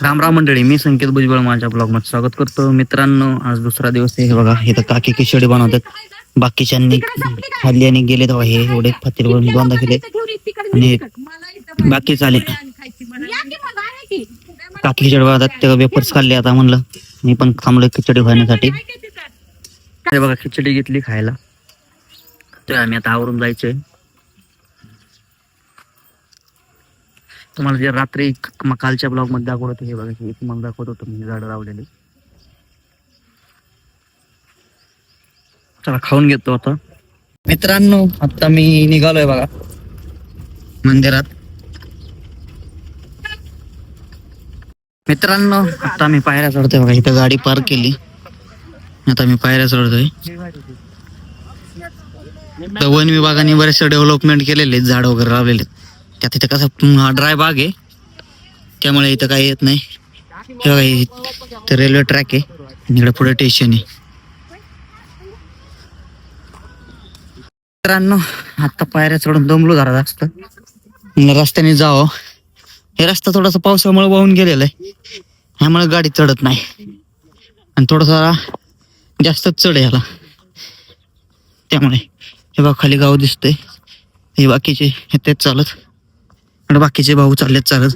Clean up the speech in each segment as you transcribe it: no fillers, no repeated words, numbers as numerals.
राम राम मंडळी, मी संकेत भुजबळ माझ्या ब्लॉग मध्ये स्वागत करतो. मित्रांनो, आज दुसरा दिवस आहे. बघा इथं काकी खिचडी बनवतात. बाकीच्यांनी खाल्ली आणि गेले तेव्हा हे एवढे फतीर बंद केले आणि बाकी चाले काकी खिचडी बनवतात ते वेपर्स खाल्ले. आता म्हणलं मी पण थांबलो खिचडी खाण्यासाठी. हे बघा खिचडी घेतली खायला, तर आम्ही आता आवरून जायचंय. तुम्हाला जे रात्री कालच्या ब्लॉग मध्ये दाखवत होतो, हे बघा तुम्हाला दाखवत होतो मी झाड लावलेले. चला खाऊन घेतो आता. मित्रांनो, आता मी निघालोय बघा मंदिरात. मित्रांनो, आता मी पायऱ्या चढतोय बघा. इथं गाडी पार्क केली, आता मी पायऱ्या चढतोय. तर वन विभागाने बरेचसे डेव्हलपमेंट केलेले, झाड वगैरे लावलेले. त्यात इथं कसं ड्राय बाग आहे, त्यामुळे इथं काही येत नाही. हे बघा इथं रेल्वे ट्रॅक आहे, इकडे पुढे स्टेशन आहे. मित्रांनो, आता पायऱ्या चढून दमलो जरा जास्त. रस्त्याने जावं. हे रस्ता थोडासा पावसामुळे वाहून गेलेला आहे, ह्यामुळे गाडी चढत नाही आणि थोडासा जास्तच चढ याला. त्यामुळे हे बघा खाली गाव दिसतंय. हे बाकीचे हे तेच चालत, बाकीचे भाऊ चाललेत चालत.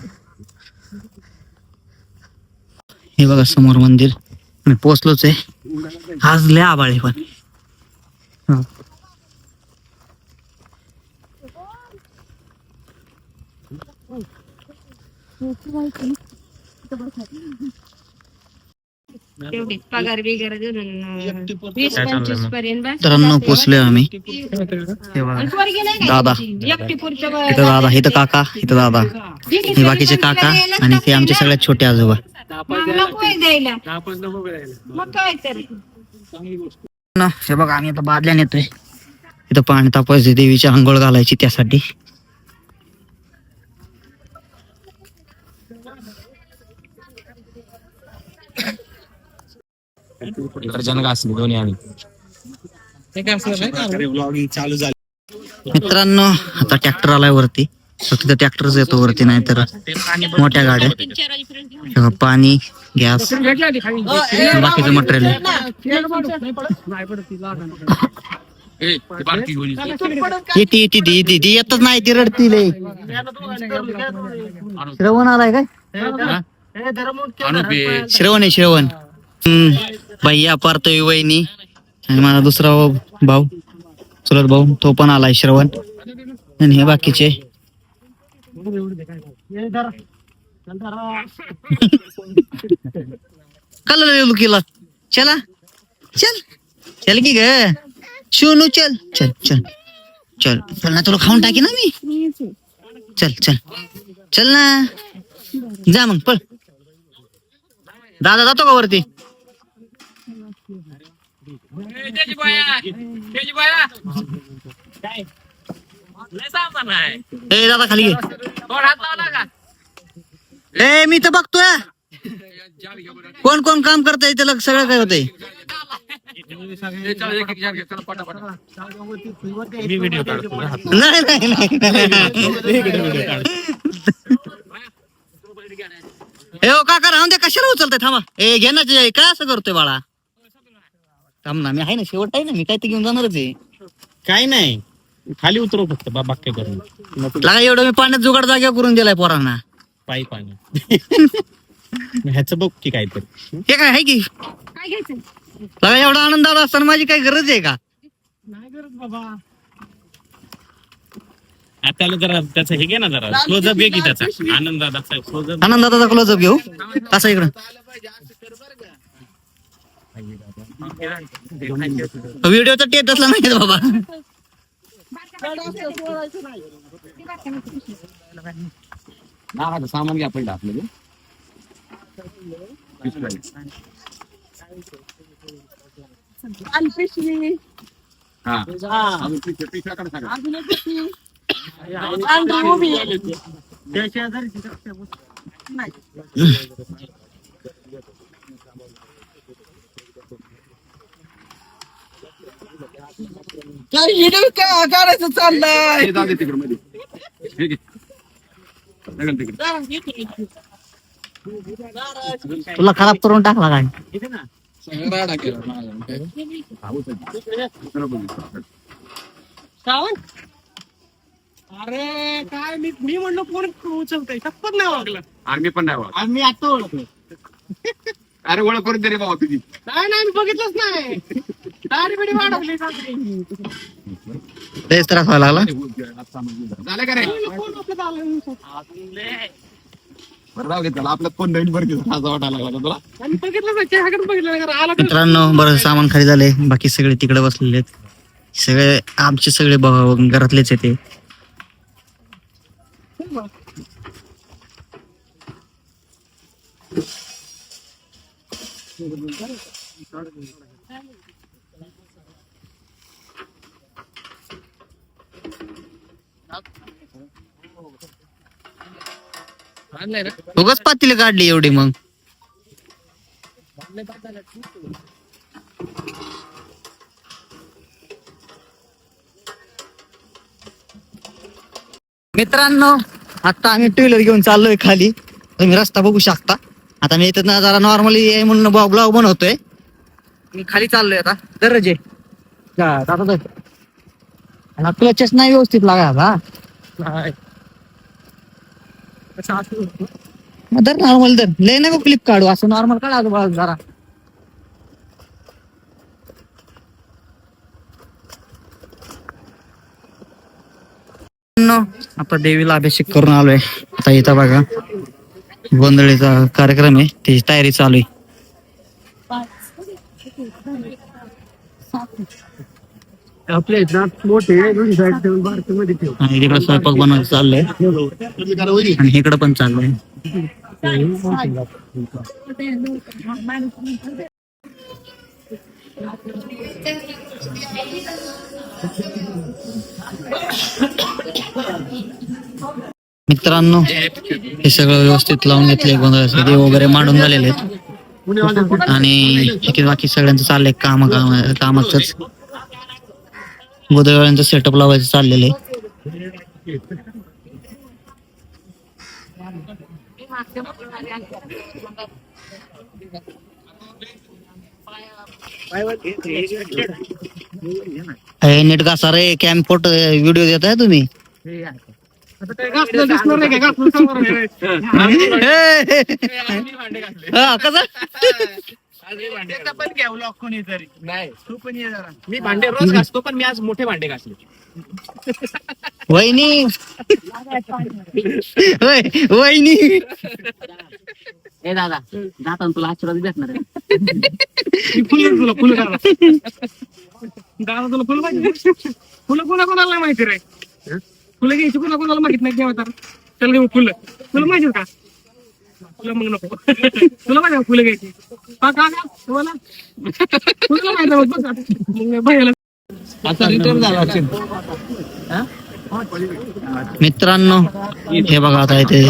हे बघा समोर मंदिर. मी पोचलोच आहे. आज लय आभाळ आहे पण. मित्रांनो, पोचलोय आम्ही. दादा इथं, दादा इथं, काका इथं, दादा हे बाकीचे काका आणि ते आमचे सगळ्यात छोटे आजोबा. हे बघा आम्ही आता बादल्या नेतोय. इथं पाणी तापायचं, देवीची आंघोळ घालायची त्यासाठी. मित्रांनो, आता ट्रॅक्टर आलाय वरती. फक्त ट्रॅक्टरच येतो वरती, नाही तर मोठ्या गाड्या. पाणी, गॅस, बाकीचं मटेरियल. ती येतच नाही, ती रडतील. श्रवण आलाय काय? श्रवण आहे, श्रवण. भैया, पार्थवी, वहिनी आणि माझा दुसरा भाऊ, चुलत भाऊ, तो पण आलाय, श्रवण. आणि हे बाकीचे कल केला. चला चल चल की ग शिवनू, चल चल चल चल चल ना, तुला खाऊन टाकी ना मी. चल चल चल ना, जा मग पळ. दादा जातो का वरती? ए दादा खाली घे. ए मी तर बघतोय कोण कोण काम करताय, त्याला सगळं काय होतंय. नाही नाही हे हो काका, राहून द्या, कशाला उचलताय? थांबा. ए घेण्याचे काय असं करतोय बाळा? थांब ना, मी आहे ना, शेवट आहे ना, मी काय ते घेऊन जाणारच आहे. काय नाही, खाली उतरव फक्त बाबा. काय करून लागा एवढं मी पाण्यात जुगाड जागा करून दिलाय पोरांना. पायी पाणी ह्याचं बघ की काहीतरी. हे काय आहे की काय घ्यायचं? लागा एवढा आनंद आला असताना माझी काही गरज आहे का? नाही गरज बाबा. त्याला जरा त्याचं हे घे ना, जरा क्लोजअप घे की त्याचा. आनंदाचा क्लोजअप, आनंदाचा क्लोजअप घेऊ. कसा इकडं व्हिडिओचा टेप असला नाही बाबा. सामान घ्या पहिला आपलं. काढायचं चाललंय. हे जाऊ दे तिकडे मध्ये. हे घे. ढकल तिकडे. तुला खराब करून टाकला काय? राडा केला माझा. अरे काय मी म्हणलो कोण उचलतंय शपथ नाही वागलं. आम्ही पण नाही ओळख. आम्ही आता ओळखलो. अरे ओळख करून दे रे बाबा तुझी. नाही मी बघितलंच नाही. दाढी बिडी वाढवली सासरी. लयच त्रास व्हायला लागला. झालं का रे? कोण आपलं आलं? बरं जाऊ दे त्याला आपल्यात कोण नवीन बरं घेऊन असं वाटायला लागला तुला. आम्ही बघितलंच नाही. चहाकडे बघितलं नाही. आला तर मित्रांनो बरं सामान खाली झाले, बाकी सगळे तिकडे बसलेले आहेत. सगळे आमचे सगळे घरातलेच आहेत ते. उगाच पातीला काढली एवढी मग. मित्रांनो आता आम्ही टू व्हीलर घेऊन चाललोय खाली. तुम्ही रस्ता बघू शकता. आता मी इथं ना जरा नॉर्मली म्हणून ब्लॉग बनवतोय. मी खाली चाललोय आता दरजे क्लचेस नाही व्यवस्थित लागा. दर नॉर्मल दर लय नाही क्लिप काढू, असं नॉर्मल काढा आजूबाजू जरा. आता देवीला अभिषेक करून आलोय. आता इथं बघा गोंधळीचा कार्यक्रम आहे, त्याची तयारी चालू आहे. आपल्या इथं मोठे मध्ये ठेव. आणि तिकडे स्वयंपाक बनवायचं चाललंय आणि इकडं पण चाललंय. मित्रांनो हे सगळं व्यवस्थित लावून घेतलंय. गोंधळाचे देव वगैरे मांडून झालेले आहेत आणि बाकी सगळ्यांचं चाललंय कामाचंच. गोंधळवाल्यांचं सेटअप लावायचं चाललेलं आहे. नीट घासा रे कॅम्पोट व्हिडिओ देताय तुम्ही. कसं पण घ्या व्लॉग कोणीतरी. नाही तू पण ये जरा. मी भांडे रोज घासतो पण मी आज मोठे भांडे घासले. वहिनी वहिनी ए दादा जाताना तुला आशीर्वाद भेटणार आहे. तुला फुलं दादा तुला फुलं पाहिजे. फुलं कोणाला नाही माहिती रे. फुलं घ्यायची कोणाला माहित नाही घ्यावं तर. चल घेऊ फुलं. फुलं माहिती का? फुलं मग नको. तुला माहिती फुलं घ्यायची तुम्हाला फुलं माहिती भैयाला. आता रिटर्न झाला असेल. मित्रांनो हे बघा आता इथे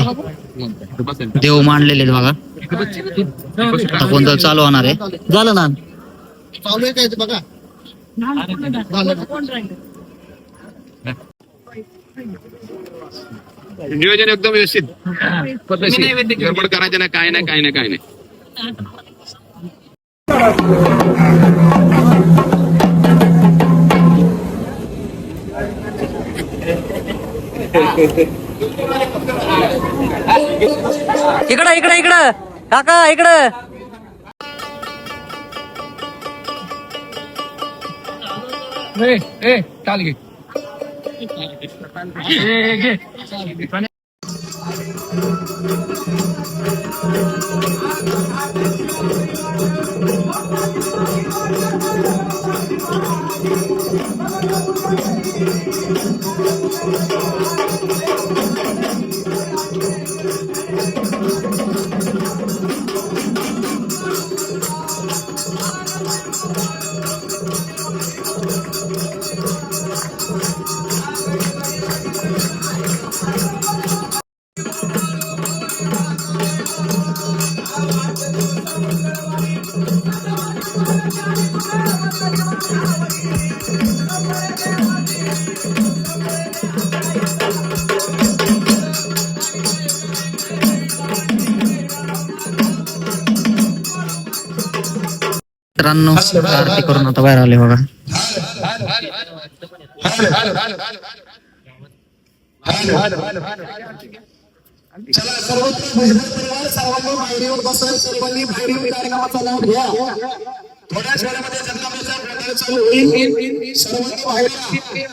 देव मांडलेले आहेत बघा. आता गोंधळ चालू होणार आहे. झालं ना चालू आहे काय ते बघा. नियोजन एकदम व्यवस्थित पद्धतशीर. गडबड करायचं नाही, काय नाही काय नाही काय नाही. इकडं इकडं इकडं काका इकडं. चाल घे. मित्रांनो आरती करून आता बाहेर आले बघा. चला सर्वत्र भजन परिवार सर्वांनी बाहेरीवर बसून सर्वांनी बाहेरीवर कार्यक्रमाचा लाभ घ्या. थोड्याच वेळामध्ये जगदंबेचा गोंधळ चालू होईल. सर्वांनी बाहेर या.